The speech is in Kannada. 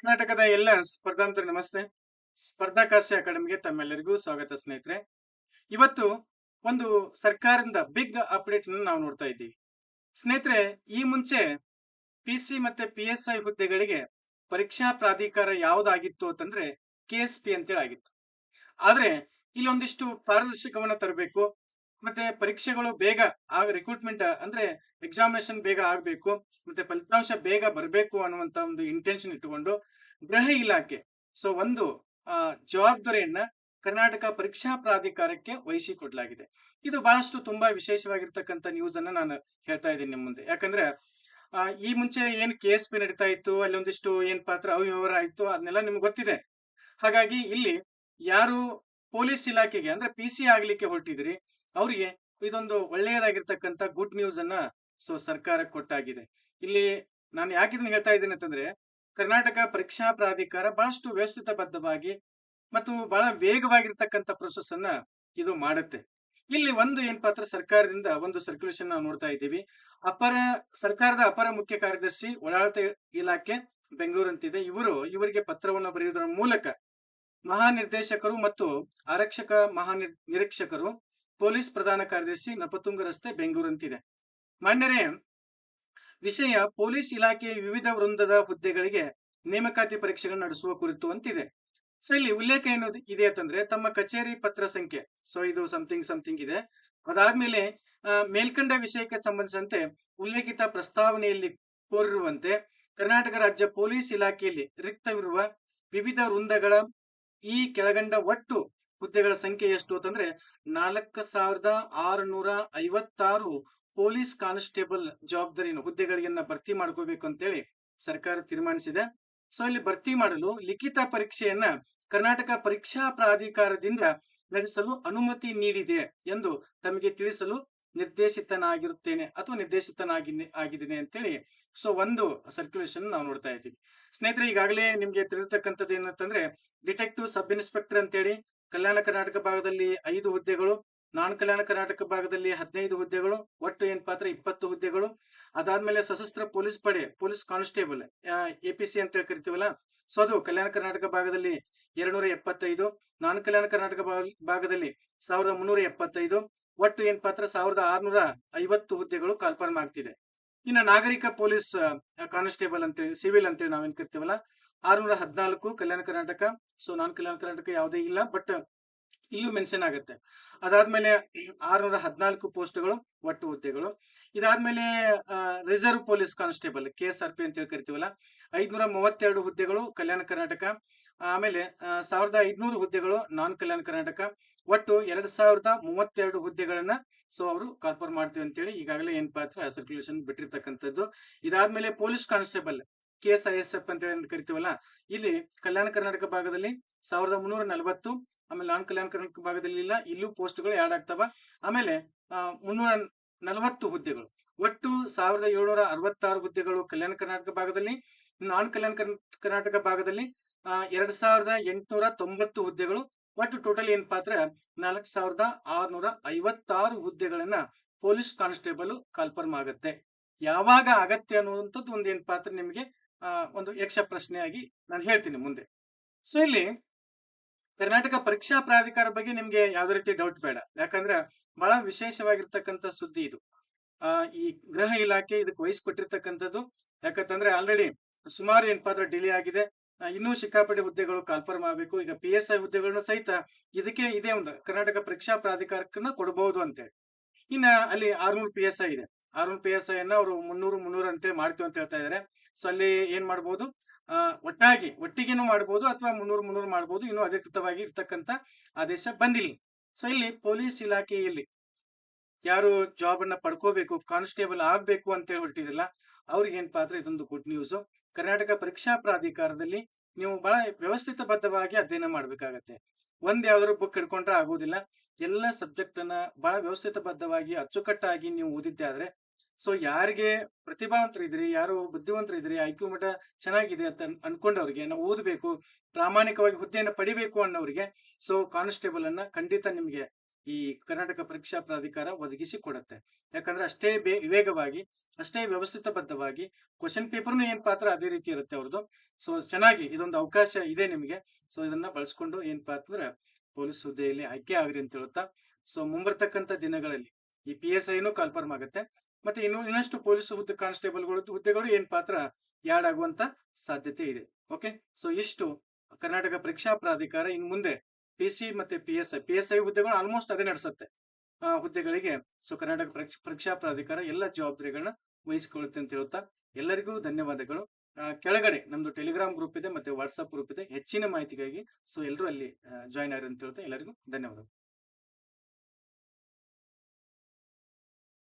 ಕರ್ನಾಟಕದ ಎಲ್ಲ ಸ್ಪರ್ಧಾಂತರಿಗೆ ನಮಸ್ತೆ. ಸ್ಪರ್ಧಾಕಾಶಿ ಅಕಾಡೆಮಿಗೆ ತಮ್ಮೆಲ್ಲರಿಗೂ ಸ್ವಾಗತ ಸ್ನೇಹಿತರೆ. ಇವತ್ತು ಒಂದು ಸರ್ಕಾರದಿಂದ ಬಿಗ್ ಅಪ್ಡೇಟ್ ನಾವು ನೋಡ್ತಾ ಇದ್ದೀವಿ. ಸ್ನೇಹಿತರೆ, ಈ ಮುಂಚೆ ಪಿಸಿ ಮತ್ತೆ ಪಿಎಸ್ಐ ಹುದ್ದೆಗಳಿಗೆ ಪರೀಕ್ಷಾ ಪ್ರಾಧಿಕಾರ ಯಾವ್ದಾಗಿತ್ತು ಅಂತಂದ್ರೆ ಕೆಎಸ್ಪಿ ಅಂತೇಳಿ ಆಗಿತ್ತು. ಆದ್ರೆ ಇಲ್ಲೊಂದಿಷ್ಟು ಪಾರದರ್ಶಕವನ್ನ ತರಬೇಕು, ಮತ್ತೆ ಪರೀಕ್ಷೆಗಳು ಬೇಗ ರಿಕ್ರೂಟ್ಮೆಂಟ್ ಅಂದ್ರೆ ಎಕ್ಸಾಮಿನೇಷನ್ ಬೇಗ ಆಗ್ಬೇಕು, ಮತ್ತೆ ಫಲಿತಾಂಶ ಬೇಗ ಬರಬೇಕು ಅನ್ನುವಂತ ಒಂದು ಇಂಟೆನ್ಷನ್ ಇಟ್ಟುಕೊಂಡು ಗೃಹ ಇಲಾಖೆ ಒಂದು ಜವಾಬ್ದಾರಿಯನ್ನ ಕರ್ನಾಟಕ ಪರೀಕ್ಷಾ ಪ್ರಾಧಿಕಾರಕ್ಕೆ ವಹಿಸಿಕೊಡ್ಲಾಗಿದೆ. ಇದು ಬಹಳಷ್ಟು ತುಂಬಾ ವಿಶೇಷವಾಗಿರ್ತಕ್ಕಂಥ ನ್ಯೂಸ್ ಅನ್ನ ನಾನು ಹೇಳ್ತಾ ಇದ್ದೀನಿ ನಿಮ್ಮ ಮುಂದೆ. ಯಾಕಂದ್ರೆ ಈ ಮುಂಚೆ ಏನ್ ಕೆಎಸ್ಪಿ ನಡೀತಾ ಇತ್ತು, ಅಲ್ಲಿ ಒಂದಿಷ್ಟು ಏನ್ ಪಾತ್ರ ಅವ್ಯವಹಾರ ಆಯ್ತು, ಅದನ್ನೆಲ್ಲ ನಿಮ್ಗೆ ಗೊತ್ತಿದೆ. ಹಾಗಾಗಿ ಇಲ್ಲಿ ಯಾರು ಪೊಲೀಸ್ ಇಲಾಖೆಗೆ ಅಂದ್ರೆ ಪಿಸಿ ಆಗ್ಲಿಕ್ಕೆ ಹೊರಟಿದ್ರಿ, ಅವರಿಗೆ ಇದೊಂದು ಒಳ್ಳೆಯದಾಗಿರ್ತಕ್ಕಂಥ ಗುಡ್ ನ್ಯೂಸ್ ಅನ್ನ ಸರ್ಕಾರ ಕೊಟ್ಟಾಗಿದೆ. ಇಲ್ಲಿ ನಾನು ಯಾಕೆ ಇದನ್ನ ಹೇಳ್ತಾ ಇದ್ದೀನಿ ಅಂತಂದ್ರೆ, ಕರ್ನಾಟಕ ಪರೀಕ್ಷಾ ಪ್ರಾಧಿಕಾರ ಬಹಳಷ್ಟು ವ್ಯವಸ್ಥಿತಬದ್ಧವಾಗಿ ಮತ್ತು ಬಹಳ ವೇಗವಾಗಿರ್ತಕ್ಕಂಥ ಪ್ರೊಸೆಸ್ ಅನ್ನ ಇದು ಮಾಡುತ್ತೆ. ಇಲ್ಲಿ ಒಂದು ಏನ್ ಪಾತ್ರ ಸರ್ಕಾರದಿಂದ ಒಂದು ಸರ್ಕ್ಯುಲೇಷನ್ ನಾವು ನೋಡ್ತಾ ಇದ್ದೀವಿ. ಸರ್ಕಾರದ ಅಪರ ಮುಖ್ಯ ಕಾರ್ಯದರ್ಶಿ ಒಳಾಡಳಿತ ಇಲಾಖೆ ಬೆಂಗಳೂರು ಅಂತಿದೆ. ಇವರಿಗೆ ಪತ್ರವನ್ನು ಬರೆಯುವುದರ ಮೂಲಕ ಮಹಾನಿರ್ದೇಶಕರು ಮತ್ತು ಆರಕ್ಷಕ ನಿರೀಕ್ಷಕರು, ಪೊಲೀಸ್ ಪ್ರಧಾನ ಕಾರ್ಯದರ್ಶಿ, ನಪತುಂಗ ರಸ್ತೆ, ಬೆಂಗಳೂರು ಅಂತಿದೆ. ಮಾನ್ಯರೇ, ವಿಷಯ ಪೊಲೀಸ್ ಇಲಾಖೆಯ ವಿವಿಧ ವೃಂದದ ಹುದ್ದೆಗಳಿಗೆ ನೇಮಕಾತಿ ಪರೀಕ್ಷೆಗಳನ್ನು ನಡೆಸುವ ಕುರಿತು ಅಂತಿದೆ. ಇಲ್ಲಿ ಉಲ್ಲೇಖ ಏನು ಇದೆ ಅಂತಂದ್ರೆ, ತಮ್ಮ ಕಚೇರಿ ಪತ್ರ ಸಂಖ್ಯೆ ಇದು ಸಮಥಿಂಗ್ ಇದೆ. ಅದಾದ್ಮೇಲೆ ಮೇಲ್ಕಂಡ ವಿಷಯಕ್ಕೆ ಸಂಬಂಧಿಸಿದಂತೆ ಉಲ್ಲೇಖಿತ ಪ್ರಸ್ತಾವನೆಯಲ್ಲಿ ಕೋರಿರುವಂತೆ ಕರ್ನಾಟಕ ರಾಜ್ಯ ಪೊಲೀಸ್ ಇಲಾಖೆಯಲ್ಲಿ ರಿಕ್ತವಿರುವ ವಿವಿಧ ವೃಂದಗಳ ಈ ಕೆಳಗಂಡ ಒಟ್ಟು ಹುದ್ದೆಗಳ ಸಂಖ್ಯೆ ಎಷ್ಟು ಅಂತಂದ್ರೆ 4656 ಪೊಲೀಸ್ ಕಾನ್ಸ್ಟೇಬಲ್ ಜವಾಬ್ದಾರಿ ಹುದ್ದೆಗಳಿಗನ್ನ ಭರ್ತಿ ಮಾಡ್ಕೋಬೇಕು ಅಂತೇಳಿ ಸರ್ಕಾರ ತೀರ್ಮಾನಿಸಿದೆ. ಇಲ್ಲಿ ಭರ್ತಿ ಮಾಡಲು ಲಿಖಿತ ಪರೀಕ್ಷೆಯನ್ನ ಕರ್ನಾಟಕ ಪರೀಕ್ಷಾ ಪ್ರಾಧಿಕಾರದಿಂದ ನಡೆಸಲು ಅನುಮತಿ ನೀಡಿದೆ ಎಂದು ತಮಗೆ ತಿಳಿಸಲು ನಿರ್ದೇಶಿತನಾಗಿರುತ್ತೇನೆ ಅಥವಾ ಆಗಿದ್ದೇನೆ ಅಂತೇಳಿ ಒಂದು ಸರ್ಕ್ಯುಲೇಷನ್ ನಾವು ನೋಡ್ತಾ ಇದ್ದೀವಿ. ಸ್ನೇಹಿತರೆ, ಈಗಾಗಲೇ ನಿಮ್ಗೆ ತಿಳಿದಿರ್ತಕ್ಕಂಥದ್ದು ಏನಂತಂದ್ರೆ, ಡಿಟೆಕ್ಟಿವ್ ಸಬ್ ಇನ್ಸ್ಪೆಕ್ಟರ್ ಅಂತೇಳಿ ಕಲ್ಯಾಣ ಕರ್ನಾಟಕ ಭಾಗದಲ್ಲಿ 5 ಹುದ್ದೆಗಳು, ನಾನ್ ಕಲ್ಯಾಣ ಕರ್ನಾಟಕ ಭಾಗದಲ್ಲಿ 15 ಹುದ್ದೆಗಳು, ಒಟ್ಟು ಏನ್ ಪಾತ್ರ 20 ಹುದ್ದೆಗಳು. ಅದಾದ್ಮೇಲೆ ಸಶಸ್ತ್ರ ಪೊಲೀಸ್ ಪಡೆ ಪೊಲೀಸ್ ಕಾನ್ಸ್ಟೇಬಲ್ ಎಪಿಸಿ ಅಂತ ಕರಿತೀವಲ್ಲ, ಅದು ಕಲ್ಯಾಣ ಕರ್ನಾಟಕ ಭಾಗದಲ್ಲಿ 275, ನಾನ್ ಕಲ್ಯಾಣ ಕರ್ನಾಟಕ ಭಾಗದಲ್ಲಿ 1375, ಒಟ್ಟು ಏನ್ ಪಾತ್ರ 1650 ಹುದ್ದೆಗಳು ಕಾಲ್ಫರ್ಮ್ ಆಗ್ತಿದೆ. ಇನ್ನು ನಾಗರಿಕ ಪೊಲೀಸ್ ಕಾನ್ಸ್ಟೇಬಲ್ ಅಂತೇಳಿ ಸಿವಿಲ್ ಅಂತೇಳಿ ನಾವೇನ್ ಕರಿತೀವಲ್ಲ, 614 ಕಲ್ಯಾಣ ಕರ್ನಾಟಕ. ನಾನ್ ಕಲ್ಯಾಣ ಕರ್ನಾಟಕ ಯಾವುದೇ ಇಲ್ಲ, ಬಟ್ ಇಲ್ಲೂ ಮೆನ್ಷನ್ ಆಗುತ್ತೆ. ಅದಾದ್ಮೇಲೆ 614 ಪೋಸ್ಟ್ಗಳು, ಒಟ್ಟು ಹುದ್ದೆಗಳು. ಇದಾದ್ಮೇಲೆ ರಿಸರ್ವ್ ಪೊಲೀಸ್ ಕಾನ್ಸ್ಟೇಬಲ್ KSRP ಅಂತ ಕರಿತೀವಲ್ಲ, 532 ಹುದ್ದೆಗಳು ಕಲ್ಯಾಣ ಕರ್ನಾಟಕ. ಆಮೇಲೆ 1500 ಹುದ್ದೆಗಳು ನಾನ್ ಕಲ್ಯಾಣ ಕರ್ನಾಟಕ. ಒಟ್ಟು 2032 ಹುದ್ದೆಗಳನ್ನ ಅವರು ಕಾಲ್ಫರ್ ಮಾಡ್ತೀವಿ ಅಂತೇಳಿ ಈಗಾಗಲೇ ಏನ್ ಪಾತ್ರ ಸರ್ಕ್ಯುಲೇಷನ್ ಬಿಟ್ಟಿರ್ತಕ್ಕಂಥದ್ದು. ಇದಾದ್ಮೇಲೆ ಪೊಲೀಸ್ ಕಾನ್ಸ್ಟೇಬಲ್ KSISF ಅಂತ ಕರಿತೀವಲ್ಲ, ಇಲ್ಲಿ ಕಲ್ಯಾಣ ಕರ್ನಾಟಕ ಭಾಗದಲ್ಲಿ 1340, ಆಮೇಲೆ ನಾನ್ ಕಲ್ಯಾಣ ಕರ್ನಾಟಕ ಭಾಗದಲ್ಲಿ ಇಲ್ಲ, ಇಲ್ಲೂ ಪೋಸ್ಟ್ಗಳು ಆಡ್ ಆಗ್ತಾವ. ಆಮೇಲೆ 340 ಹುದ್ದೆಗಳು, ಒಟ್ಟು 1766 ಹುದ್ದೆಗಳು ಕಲ್ಯಾಣ ಕರ್ನಾಟಕ ಭಾಗದಲ್ಲಿ. ನಾನ್ ಕಲ್ಯಾಣ ಕರ್ನಾಟಕ ಭಾಗದಲ್ಲಿ 2890 ಹುದ್ದೆಗಳು. ಒಟ್ಟು ಟೋಟಲ್ ಏನ್ ಪಾತ್ರ 4656 ಹುದ್ದೆಗಳನ್ನ ಪೊಲೀಸ್ ಕಾನ್ಸ್ಟೇಬಲ್ ಕಾಲ್ಫರ್ಮ್ ಆಗುತ್ತೆ. ಯಾವಾಗ ಆಗತ್ತೆ ಅನ್ನುವಂಥದ್ದು ಒಂದು ಏನ್ ಪಾತ್ರ ನಿಮಗೆ ಒಂದು ಯಕ್ಷ ಪ್ರಶ್ನೆಯಾಗಿ ನಾನು ಹೇಳ್ತೀನಿ ಮುಂದೆ. ಇಲ್ಲಿ ಕರ್ನಾಟಕ ಪರೀಕ್ಷಾ ಪ್ರಾಧಿಕಾರ ಬಗ್ಗೆ ನಿಮ್ಗೆ ಯಾವ್ದೇ ರೀತಿ ಡೌಟ್ ಬೇಡ, ಯಾಕಂದ್ರೆ ಬಹಳ ವಿಶೇಷವಾಗಿರ್ತಕ್ಕಂಥ ಸುದ್ದಿ ಇದು. ಈ ಗೃಹ ಇಲಾಖೆ ಇದಕ್ಕೆ ವಹಿಸ್ಕೊಟ್ಟಿರ್ತಕ್ಕಂಥದ್ದು. ಯಾಕಂತಂದ್ರೆ ಆಲ್ರೆಡಿ ಸುಮಾರು ಏನ್ ಪಾತ್ರ ಡಿಲೇ ಆಗಿದೆ, ಇನ್ನೂ ಸಿಕ್ಕಾಪಟ್ಟೆ ಹುದ್ದೆಗಳು ಕಾಲ್ಫರ್ಮ್ ಆಗಬೇಕು. ಈಗ PSI ಹುದ್ದೆಗಳನ್ನ ಸಹಿತ ಇದೇ ಒಂದು ಕರ್ನಾಟಕ ಪರೀಕ್ಷಾ ಪ್ರಾಧಿಕಾರಕ್ಕನ್ನ ಕೊಡಬಹುದು ಅಂತೇಳಿ. ಇನ್ನ ಅಲ್ಲಿ 600 PSI ಇದೆ. 600 PSI ಅನ್ನ ಅವರು 300 ಅಂತೇಳಿ ಮಾಡ್ತೀವಿ ಅಂತ ಹೇಳ್ತಾ ಇದಾರೆ. ಅಲ್ಲಿ ಏನ್ ಮಾಡ್ಬೋದು, ಒಟ್ಟಿಗೆನೂ ಮಾಡ್ಬೋದು ಅಥವಾ 300 ಮಾಡ್ಬೋದು. ಇನ್ನೂ ಅಧಿಕೃತವಾಗಿ ಇರ್ತಕ್ಕಂಥ ಆದೇಶ ಬಂದಿಲ್ಲ. ಇಲ್ಲಿ ಪೊಲೀಸ್ ಇಲಾಖೆಯಲ್ಲಿ ಯಾರು ಜಾಬ್ ಅನ್ನ ಪಡ್ಕೋಬೇಕು, ಕಾನ್ಸ್ಟೇಬಲ್ ಆಗ್ಬೇಕು ಅಂತ ಹೇಳಿ ಹೊರಟಿದಿಲ್ಲ, ಅವ್ರಿಗೆ ಏನ್ ಪಾತ್ರ ಇದೊಂದು ಗುಡ್ ನ್ಯೂಸ್. ಕರ್ನಾಟಕ ಪರೀಕ್ಷಾ ಪ್ರಾಧಿಕಾರದಲ್ಲಿ ನೀವು ಬಹಳ ವ್ಯವಸ್ಥಿತಬದ್ಧವಾಗಿ ಅಧ್ಯಯನ ಮಾಡ್ಬೇಕಾಗತ್ತೆ. ಯಾವ್ದಾದ್ರು ಬುಕ್ ಹಿಡ್ಕೊಂಡ್ರೆ ಆಗೋದಿಲ್ಲ. ಎಲ್ಲ ಸಬ್ಜೆಕ್ಟ್ ಅನ್ನ ಬಹಳ ವ್ಯವಸ್ಥಿತಬದ್ಧವಾಗಿ ಅಚ್ಚುಕಟ್ಟಾಗಿ ನೀವು ಓದಿದ್ದೆ ಆದ್ರೆ, ಯಾರಿಗೆ ಪ್ರತಿಭಾವಂತರು ಇದ್ರಿ, ಯಾರು ಬುದ್ಧಿವಂತರು ಇದ್ರಿ, IQ ಮಟ್ಟ ಚೆನ್ನಾಗಿದೆ ಅಂತ ಅನ್ಕೊಂಡವ್ರಿಗೆ, ನಾವು ಓದಬೇಕು, ಪ್ರಾಮಾಣಿಕವಾಗಿ ಹುದ್ದೆಯನ್ನು ಪಡಿಬೇಕು ಅನ್ನೋರಿಗೆ ಕಾನ್ಸ್ಟೇಬಲ್ ಅನ್ನ ಖಂಡಿತ ನಿಮ್ಗೆ ಈ ಕರ್ನಾಟಕ ಪರೀಕ್ಷಾ ಪ್ರಾಧಿಕಾರ ಒದಗಿಸಿ ಕೊಡುತ್ತೆ. ಯಾಕಂದ್ರೆ ಅಷ್ಟೇ ವೇಗವಾಗಿ, ಅಷ್ಟೇ ವ್ಯವಸ್ಥಿತಬದ್ಧವಾಗಿ ಕ್ವಶನ್ ಪೇಪರ್ನು ಏನ್ ಪಾತ್ರ ಅದೇ ರೀತಿ ಇರುತ್ತೆ ಅವ್ರದ್ದು. ಸೊ ಚೆನ್ನಾಗಿ ಇದೊಂದು ಅವಕಾಶ ಇದೆ ನಿಮಗೆ. ಸೊ ಇದನ್ನ ಬಳಸ್ಕೊಂಡು ಏನಪ್ಪಾ ಅಂತಂದ್ರೆ ಪೊಲೀಸ್ ಹುದ್ದೆಯಲ್ಲಿ ಆಯ್ಕೆ ಆಗ್ರಿ ಅಂತ ಹೇಳುತ್ತಾ, ಸೊ ಮುಂಬರ್ತಕ್ಕಂಥ ದಿನಗಳಲ್ಲಿ ಈ PSIನೂ ಕಾಲ್ಫರ್ಮ್ ಆಗುತ್ತೆ. ಮತ್ತೆ ಇನ್ನಷ್ಟು ಪೊಲೀಸ್ ಹುದ್ದೆಗಳು ಏನ್ ಪಾತ್ರ ಯಾಡ್ ಆಗುವಂತ ಸಾಧ್ಯತೆ ಇದೆ. ಓಕೆ, ಸೊ ಇಷ್ಟು ಕರ್ನಾಟಕ ಪರೀಕ್ಷಾ ಪ್ರಾಧಿಕಾರ ಇನ್ ಮುಂದೆ PC ಮತ್ತೆ PSI ಹುದ್ದೆಗಳು ಆಲ್ಮೋಸ್ಟ್ ಅದೇ ನಡೆಸುತ್ತೆ. ಹುದ್ದೆಗಳಿಗೆ ಸೊ ಕರ್ನಾಟಕ ಪರೀಕ್ಷಾ ಪ್ರಾಧಿಕಾರ ಎಲ್ಲ ಜವಾಬ್ದಾರಿಗಳನ್ನ ವಹಿಸಿಕೊಳ್ಳುತ್ತೆ ಅಂತ ಹೇಳುತ್ತಾ ಎಲ್ಲರಿಗೂ ಧನ್ಯವಾದಗಳು. ಕೆಳಗಡೆ ನಮ್ದು ಟೆಲಿಗ್ರಾಮ್ ಗ್ರೂಪ್ ಇದೆ ಮತ್ತೆ ವಾಟ್ಸ್ಆಪ್ ಗ್ರೂಪ್ ಇದೆ. ಹೆಚ್ಚಿನ ಮಾಹಿತಿಗಾಗಿ ಸೊ ಎಲ್ಲರೂ ಅಲ್ಲಿ ಜಾಯ್ನ್ ಆಗ್ರಿ ಅಂತ ಹೇಳ್ತಾ ಎಲ್ಲರಿಗೂ ಧನ್ಯವಾದಗಳು.